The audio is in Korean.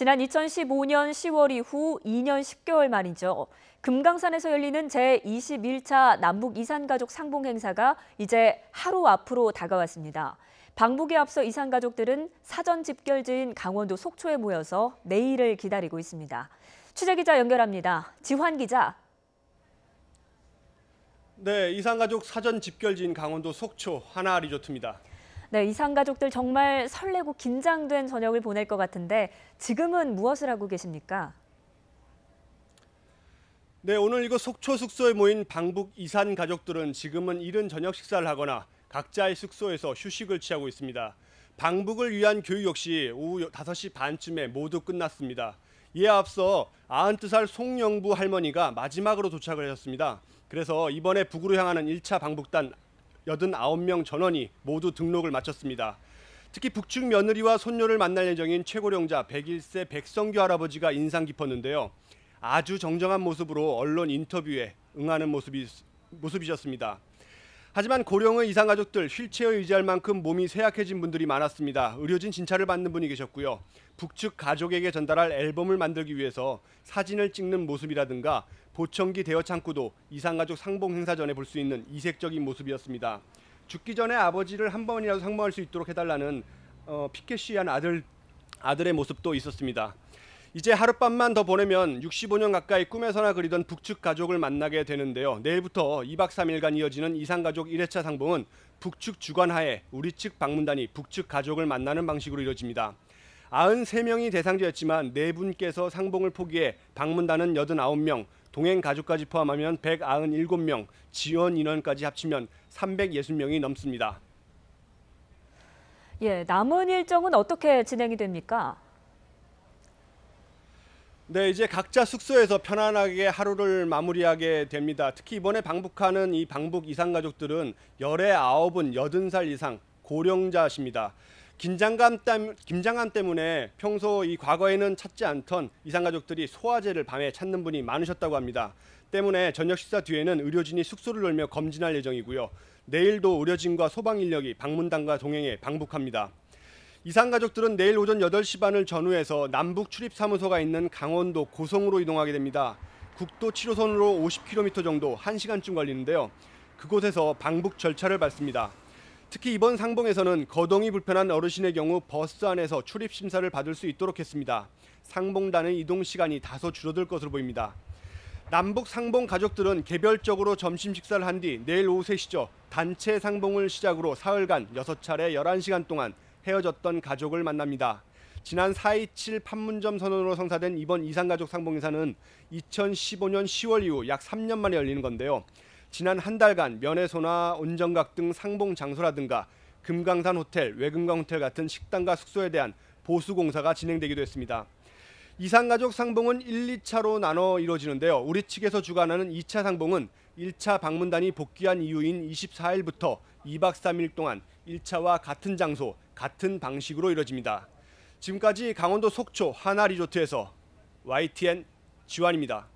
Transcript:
지난 2015년 10월 이후 2년 10개월 만이죠. 금강산에서 열리는 제21차 남북 이산가족 상봉 행사가 이제 하루 앞으로 다가왔습니다. 방북에 앞서 이산가족들은 사전 집결지인 강원도 속초에 모여서 내일을 기다리고 있습니다. 취재기자 연결합니다. 지환 기자. 네, 이산가족 사전 집결지인 강원도 속초 하나리조트입니다. 네, 이산가족들 정말 설레고 긴장된 저녁을 보낼 것 같은데 지금은 무엇을 하고 계십니까? 네, 오늘 이곳 속초 숙소에 모인 방북 이산 가족들은 지금은 이른 저녁 식사를 하거나 각자의 숙소에서 휴식을 취하고 있습니다. 방북을 위한 교육 역시 오후 5시 반쯤에 모두 끝났습니다. 이에 앞서 92살 송영부 할머니가 마지막으로 도착을 하셨습니다. 그래서 이번에 북으로 향하는 1차 방북단 89명 전원이 모두 등록을 마쳤습니다. 특히 북측 며느리와 손녀를 만날 예정인 최고령자 101세 백성규 할아버지가 인상 깊었는데요. 아주 정정한 모습으로 언론 인터뷰에 응하는 모습이셨습니다. 하지만 고령의 이산가족들 휠체어 의지할 만큼 몸이 쇠약해진 분들이 많았습니다. 의료진 진찰을 받는 분이 계셨고요. 북측 가족에게 전달할 앨범을 만들기 위해서 사진을 찍는 모습이라든가 보청기 대여 창구도 이산가족 상봉 행사 전에 볼 수 있는 이색적인 모습이었습니다. 죽기 전에 아버지를 한 번이라도 상봉할 수 있도록 해달라는 피켓시한 아들의 모습도 있었습니다. 이제 하룻밤만 더 보내면 65년 가까이 꿈에서나 그리던 북측 가족을 만나게 되는데요. 내일부터 2박 3일간 이어지는 이산가족 1회차 상봉은 북측 주관하에 우리 측 방문단이 북측 가족을 만나는 방식으로 이루어집니다. 93명이 대상자였지만 4분께서 상봉을 포기해 방문단은 89명, 동행 가족까지 포함하면 197명, 지원 인원까지 합치면 360명이 넘습니다. 예, 남은 일정은 어떻게 진행이 됩니까? 네, 이제 각자 숙소에서 편안하게 하루를 마무리하게 됩니다. 특히 이번에 방북하는 이 방북 이산가족들은 열의 9은 80살 이상 고령자십니다. 긴장감 때문에 평소 이 과거에는 찾지 않던 이산가족들이 소화제를 밤에 찾는 분이 많으셨다고 합니다. 때문에 저녁 식사 뒤에는 의료진이 숙소를 돌며 검진할 예정이고요. 내일도 의료진과 소방인력이 방문단과 동행해 방북합니다. 이산가족들은 내일 오전 8시 반을 전후해서 남북 출입사무소가 있는 강원도 고성으로 이동하게 됩니다. 국도 7호선으로 50km 정도 1시간쯤 걸리는데요. 그곳에서 방북 절차를 밟습니다. 특히 이번 상봉에서는 거동이 불편한 어르신의 경우 버스 안에서 출입 심사를 받을 수 있도록 했습니다. 상봉단의 이동 시간이 다소 줄어들 것으로 보입니다. 남북 상봉 가족들은 개별적으로 점심 식사를 한 뒤 내일 오후 3시죠. 단체 상봉을 시작으로 사흘간 6차례 11시간 동안 헤어졌던 가족을 만납니다. 지난 4.27 판문점 선언으로 성사된 이번 이산가족 상봉행사는 2015년 10월 이후 약 3년 만에 열리는 건데요. 지난 한 달간 면회소나 온정각 등 상봉 장소라든가 금강산 호텔, 외금강 호텔 같은 식당과 숙소에 대한 보수 공사가 진행되기도 했습니다. 이산가족 상봉은 1, 2차로 나눠 이루어지는데요. 우리 측에서 주관하는 2차 상봉은 1차 방문단이 복귀한 이후인 24일부터 2박 3일 동안 1차와 같은 장소, 같은 방식으로 이루어집니다. 지금까지 강원도 속초 하나리조트에서 YTN 지환입니다.